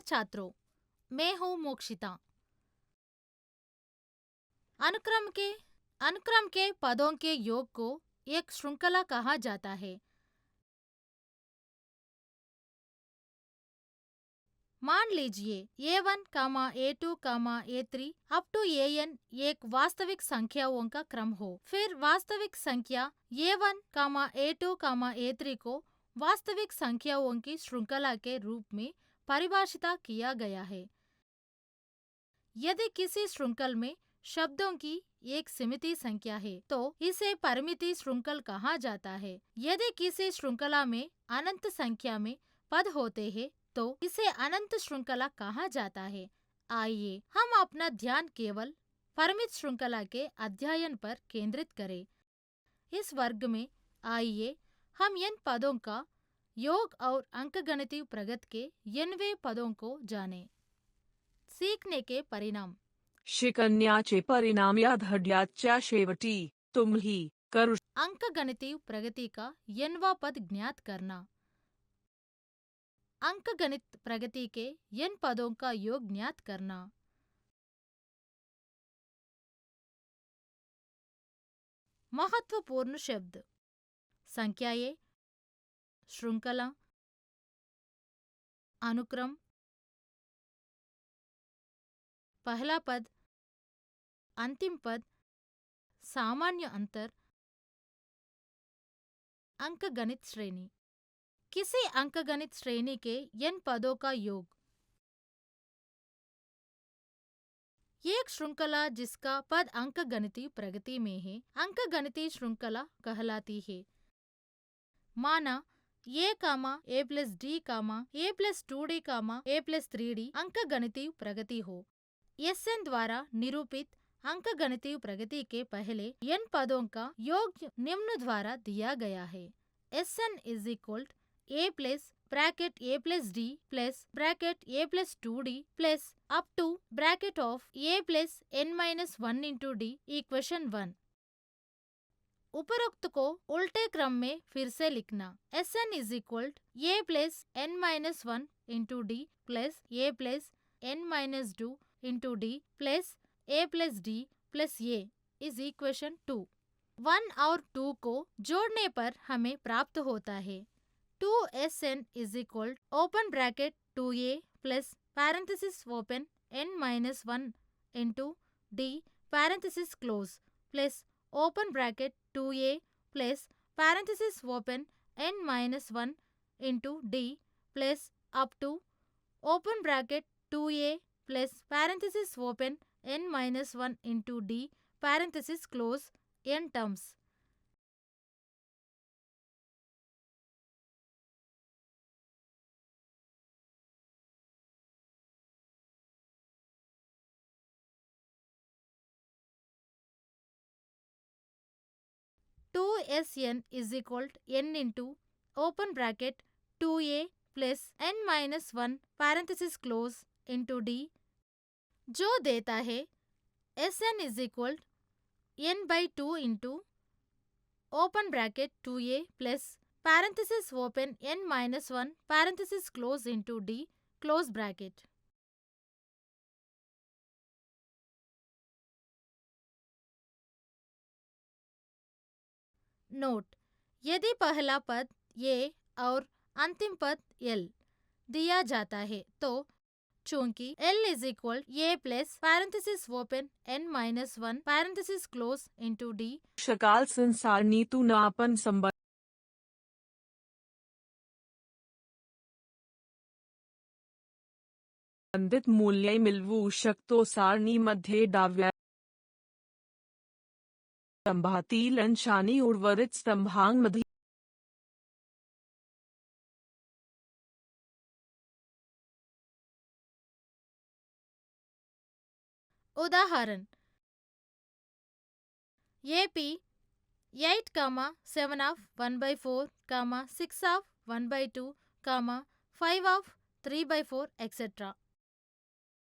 छात्रों, मैं हूँ मोक्षिता। अनुक्रम के पदों के योग को एक श्रृंखला कहा जाता है। मान लीजिए A1, A2, A3 up to AN एक वास्तविक संख्याओं का क्रम हो। फिर वास्तविक संख्या A1, A2, A3 को वास्तविक संख्याओं की श्रृंखला के रूप में परिभाषित किया गया है। यदि किसी श्रृंखल में शब्दों की एक सीमित संख्या है तो इसे परिमिति श्रृंखल कहा जाता है। यदि किसी श्रृंखला में अनंत संख्या में पद होते हैं तो इसे अनंत श्रृंखला कहा जाता है। आइए हम अपना ध्यान केवल परिमित श्रृंखला के अध्ययन पर केंद्रित करें। इस वर्ग में आइए हम इन पदों का योग और अंकगणितीय प्रगति के nवे पदों को जानें। सीखने के परिणाम। शिकण्याचे परिणाम या धड्याच्या शेवटी तुम्ही करू। अंकगणितीय प्रगति का nवा पद ज्ञात करना। अंकगणित प्रगति के n पदों का योग ज्ञात करना। महत्वपूर्ण शब्द: संख्याएं, श्रृंखला, अनुक्रम, पहला पद, अंतिम पद, सामान्य अंतर, अंकगणित श्रेणी। किसी अंकगणित श्रेणी के n पदों का योग। एक श्रृंखला जिसका पद अंकगणितीय प्रगति में है अंकगणितीय श्रृंखला कहलाती है। माना A plus D, A plus 2D, A plus 3D अंकगणितीय प्रगति हो। Sn द्वारा निरूपित अंकगणितीय प्रगति के पहले n पदों का योग निम्न द्वारा दिया गया है। Sn is equal A plus bracket A plus D plus bracket A plus 2D plus up to bracket of A plus n minus 1 into D equation 1। उपरोक्त को उल्टे क्रम में फिर से लिखना। Sn is equal A plus n minus 1 into D plus A plus n minus 2 into D plus A plus D plus A is equation 2। 1 और 2 को जोड़ने पर हमें प्राप्त होता है 2Sn is equal open bracket 2A plus parenthesis open n minus 1 into D parenthesis close plus open bracket 2A plus parenthesis open n minus 1 into D plus up to open bracket 2A plus parenthesis open n minus 1 into D parenthesis close n terms. Sn is equal to n into open bracket 2A plus n minus 1 parenthesis close into D जो देता है Sn is equal n by 2 into open bracket 2A plus parenthesis open n minus 1 parenthesis close into D close bracket। Note: यदि पहला पद A और अंतिम पद L दिया जाता है तो चूंकि L is equal A plus parenthesis open n minus 1 parenthesis close into D सकाल संसारणीतून आपण संबंधित मूल्य मिळवू शकतो। सारणीमध्ये डाव्या स्तंभातील अंशांनी उर्वरित स्तंभांमध्ये उदाहरण AP 8, 7 of 1 by 4, 6 of 1 by 2, 5 of 3 by 4 etc.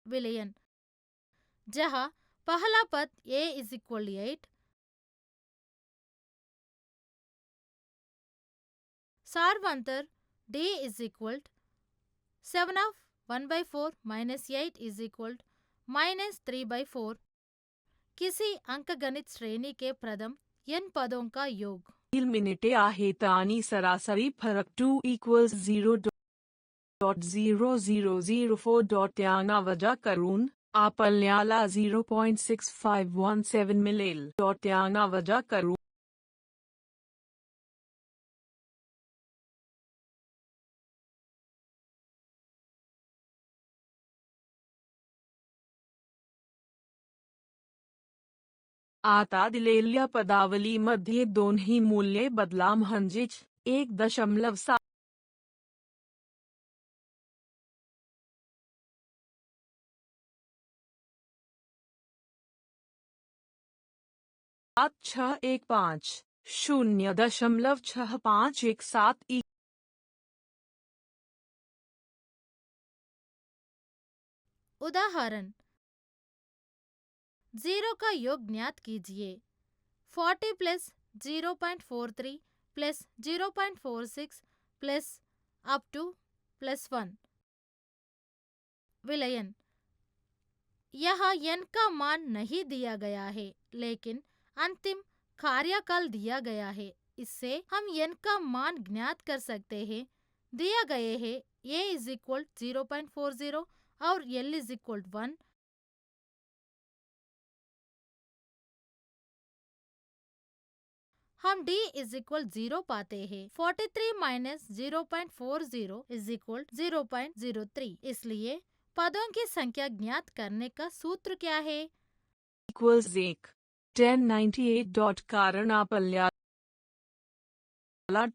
विलयन: जहाँ पहला पद A is equal 8, सार्वंतर D is equal 7 of 1/4 minus 8 is equal -3/4। किसी अंकगणित श्रेणी के प्रथम n पदों का योग। मिनिटे आहेत आणि सरासरी फरक 2=0.0004. त्यांना वजा करून आपल्याला 0.6517 मिळेल. त्यांना वजा करून आता दिलेल्या पदावलीमध्ये दोन्ही मूल्ये बदला, म्हणजेच 1.7 7615 0.6517 उदाहरण 0 का योग ज्ञात कीजिए। 40 plus 0.43 plus 0.46 plus up two plus 1। विलयन, यहाँ n का मान नहीं दिया गया है, लेकिन अंतिम कार्यकाल दिया गया है। इससे हम n का मान ज्ञात कर सकते हैं। दिया गए है a इज इक्वल 0.40 और l इज इक्वल 1। हम d इज इक्वल 0 पाते हैं। 43 माइनस 0.40 इज इक्वल 0.03। इसलिए पदों की संख्या ज्ञात करने का सूत्र क्या है? इक्वल्स 1 1098. कारण आपल्याला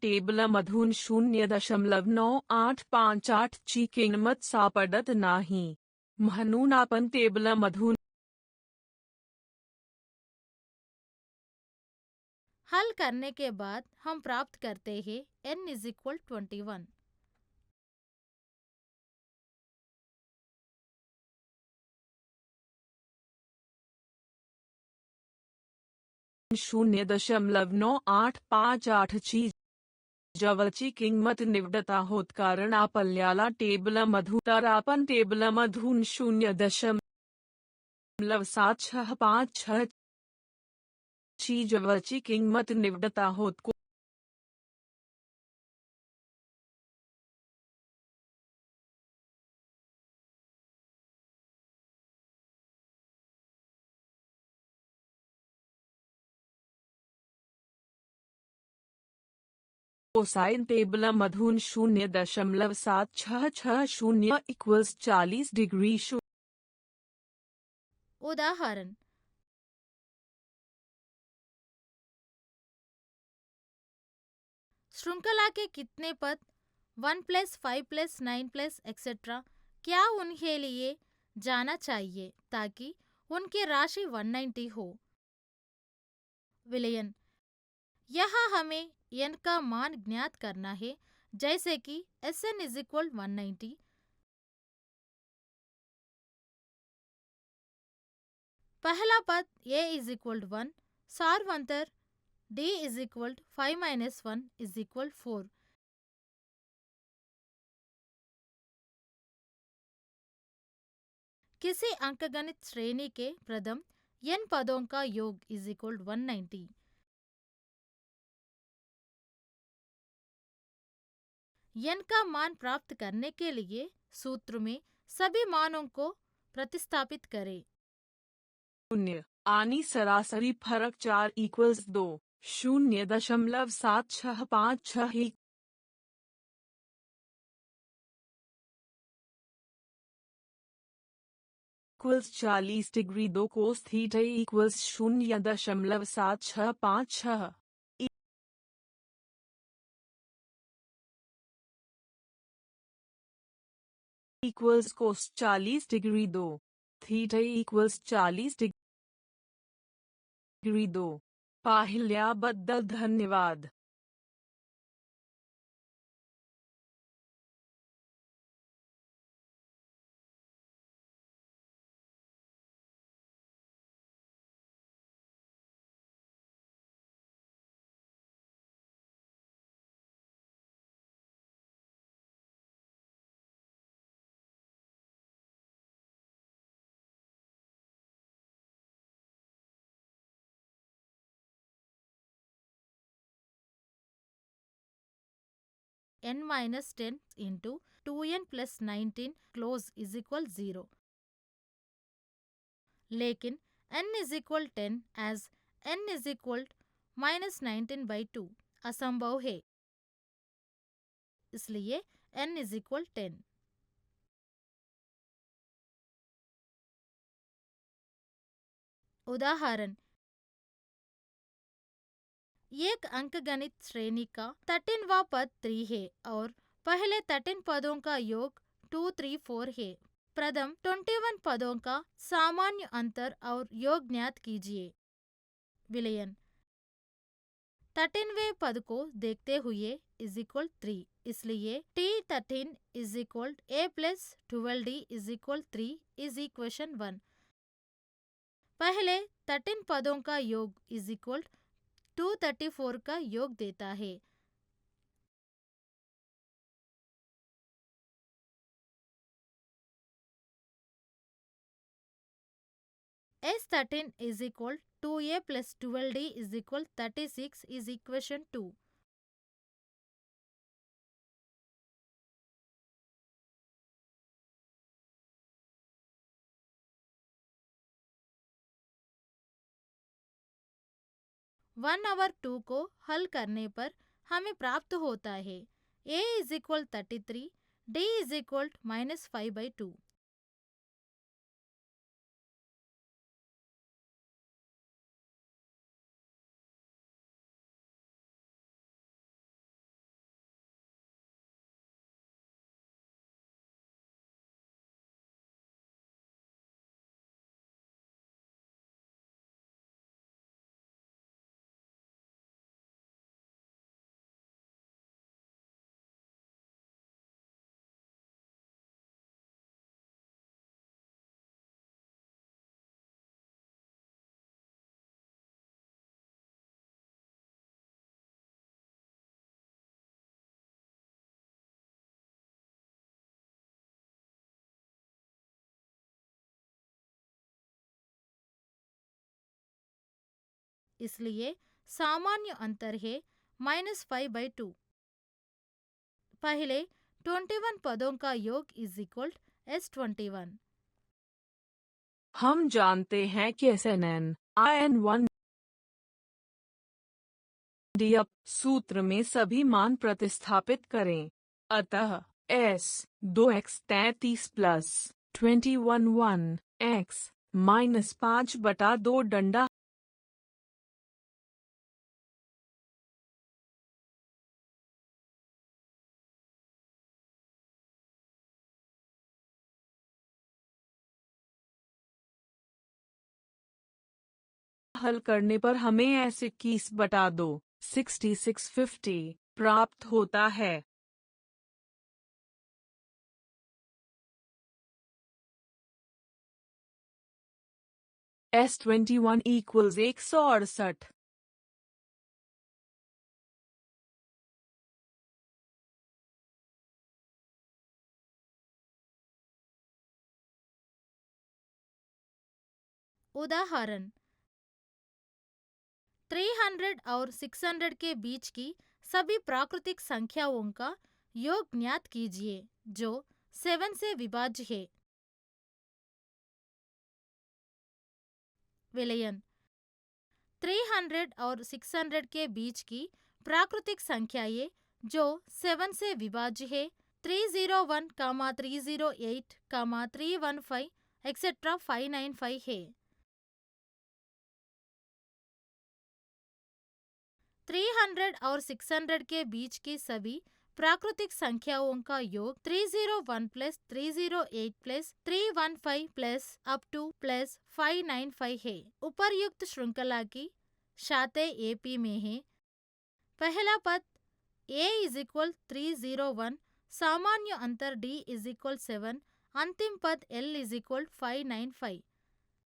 टेबलमधून 0.9858 ची किंमत सापडत नाही, म्हणून आपण टेबलमधून हल करने के बाद हम प्राप्त करते हैं n इज इक्वल 21। 0.9858 ची जवळची किंमत निवडत आहोत, कारण आपल्याला टेबलमधून तर आपण टेबलमधून 0.7656 ची जवळची किंमत निवडत आहोत. कोसाइन टेबलमधून 0.760 इक्वल्स 40 डिग्री उदाहरण श्रृंखला के कितने पद 1 प्लस 5 प्लस 9 प्लस एक्सेट्रा क्या उनके लिए जाना चाहिए ताकि उनकी राशि 190 हो? विलयन, यहाँ हमें n का मान ज्ञात करना है, जैसे कि Sn इज इक्वल 190। पहला पद a is equal 1, सार्वंतर d is equal 5 minus 1 is equal 4। किसी अंकगणित श्रेणी के प्रथम n पदों का योग इज इक्वल 190। n का मान प्राप्त करने के लिए सूत्र में सभी मानों को प्रतिस्थापित करें। 0 आणि सरासरी फरक 4 equals 2 0.7656 equals 40 degree 2 cos theta equals 0.7656 equals cos 40 degree 2 theta equals 40 degree 2। पाहिल्याबद्दल धन्यवाद। n minus 10 into 2n plus 19 close is equal 0. लेकिन n is equal 10 as n is equal minus 19 by 2 असंभव है, इसलिए n is equal 10. उदाहरण, एक अंकगणित श्रेणी का 13वां पद 3 है और पहले 13 पदों का योग 2, 3, 4 है. प्रथम 21 पदों का सामान्य अंतर और योग ज्ञात कीजिए. विलयन, 13वें पद को देखते हुए इज इक्वल 3, इसलिए T13 is equal A plus 12D is equal 3 is equation 1. पहले 13 पदों का योग इज इक्वल 234 का योग देता है. S13 is equal 2A plus 12D is equal 36 is equation 2. One hour 2 को हल करने पर हमें प्राप्त होता है A is equal 33, D is equal minus 5 by 2. इसलिए सामान्य अंतर है -5 by 2. पहले 21 पदों का योग इज इक्वल S21. हम जानते हैं कि SNN IN1 D अब सूत्र में सभी मान प्रतिस्थापित करें. अतः S 2x 33 plus 21 1x minus 5/2 डंडा हल करने पर हमें S 21/2 6650 प्राप्त होता है. S21 equals 168. उदाहरण, 300 और 600 के बीच की सभी प्राकृतिक संख्याओं का योग ज्ञात कीजिए जो 7 से विभाज्य है. विलयन, 300 और 600 के बीच की प्राकृतिक संख्याएं जो 7 से विभाज्य है 301, 308, 315 एक्सेट्रा 595 है. 300 और 600 के बीच की सभी प्राकृतिक संख्याओं का योग 301 plus 308 plus 315 plus up two plus 595 है. उपर्युक्त श्रृंखला की शातें AP में है. पहला पद A इज इक्वल 301, सामान्य अंतर D इज इक्वल 7, अंतिम पद L इज इक्वल 595.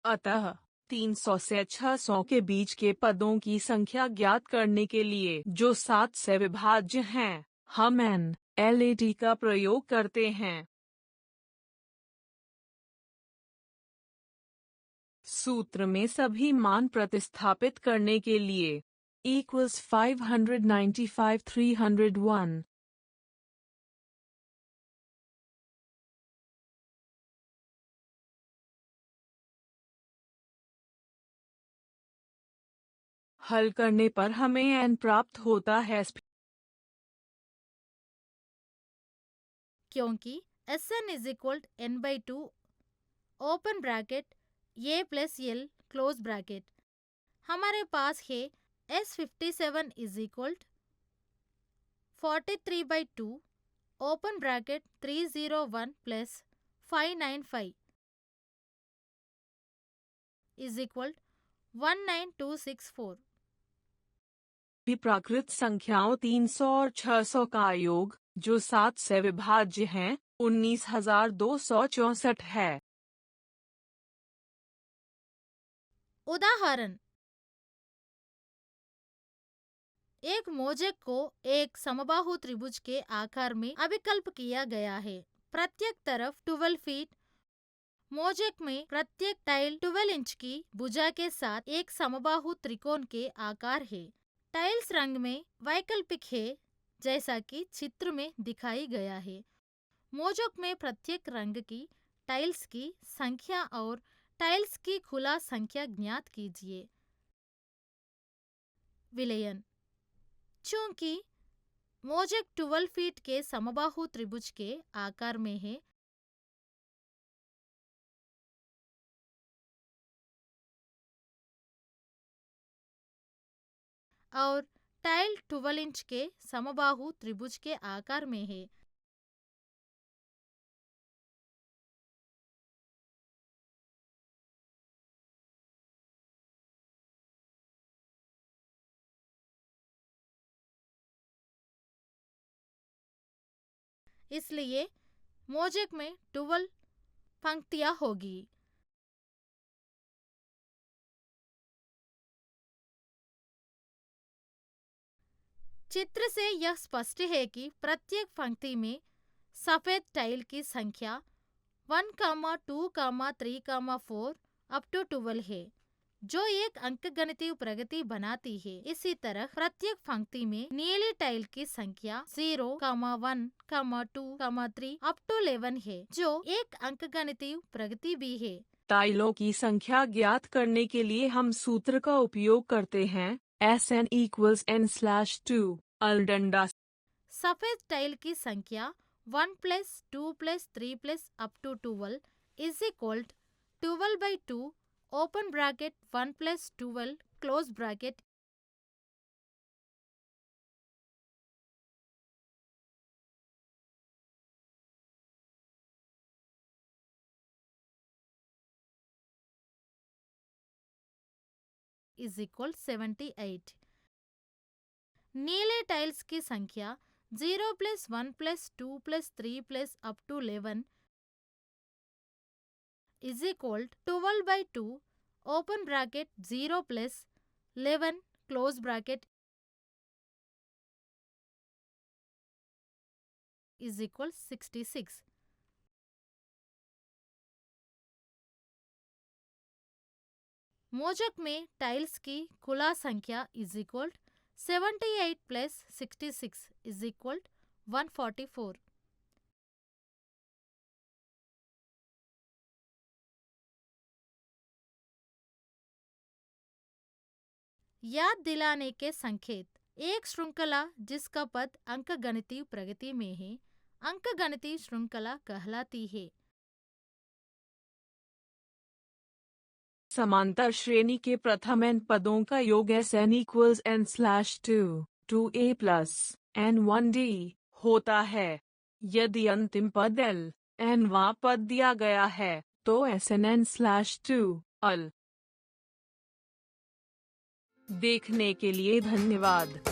अतः 300 से 600 के बीच के पदों की संख्या ज्ञात करने के लिए जो 7 से विभाज्य हैं, हम NLAT का प्रयोग करते हैं. सूत्र में सभी मान प्रतिस्थापित करने के लिए equals 595 301 हल करने पर हमें n प्राप्त होता है क्योंकि Sn is equal n/2 open bracket a plus l close bracket. हमारे पास है S57 is equal 43/2 open bracket 301 plus 595 is equal 19264। भी प्राकृत संख्याओं 300 और 600 का योग जो 7 से विभाज्य हैं 19,264 है। उदाहरण, एक मोजेक को एक समबाहु त्रिभुज के आकार में अभिकल्प किया गया है। प्रत्येक तरफ 12 फीट। मोजेक में प्रत्येक टाइल 12 इंच की भुजा के साथ एक समबाहु त्रिकोण के आकार है। टाइल्स रंग में वैकल्पिक है जैसा कि चित्र में दिखाई गया है। मोजेक में प्रत्येक रंग की टाइल्स की संख्या और टाइल्स की खुला संख्या ज्ञात कीजिए। विलयन, चूंकि मोजेक 12 फीट के समबाहु त्रिभुज के आकार में है, और टाइल 12 इंच के समबाहु त्रिभुज के आकार में है, इसलिए मोजेक में 12 पंक्तियां होगी। चित्र से यह स्पष्ट है कि प्रत्येक पंक्ति में सफेद टाइल की संख्या 1, 2, 3, 4 अप टू 12 है, जो एक अंकगणितीय प्रगति बनाती है। इसी तरह प्रत्येक पंक्ति में नीली टाइल की संख्या 0, 1, 2, 3 अप टू 11 है, जो एक अंकगणितीय प्रगति भी है। टाइलों की संख्या ज्ञात करने के लिए हम सूत्र का उपयोग करते हैं Sn = n/2 अलडंडा। सफेद टाइल की संख्या 1 + 2 + 3 + up to 12 is equal 12/2 open bracket 1 + 12 close bracket is equal 78। नीले टाइल्स की संख्या 0 + 1 + 2 + 3 + up to 11 is equal 12/2 open bracket 0 + 11 close bracket is equal 66। Mosaic में टाइल्स की खुला संख्या इज इक्वल 78 + 66 इज इक्वल 144। याद दिलाने के संकेत, एक श्रृंखला जिसका पद अंकगणितीय प्रगति में है अंकगणितीय श्रृंखला कहलाती है। समांतर श्रेणी के प्रथम n पदों का योग Sn = n/2 2a + n1d होता है। यदि अंतिम पद l nवां पद दिया गया है तो Sn n/2 al। देखने के लिए धन्यवाद।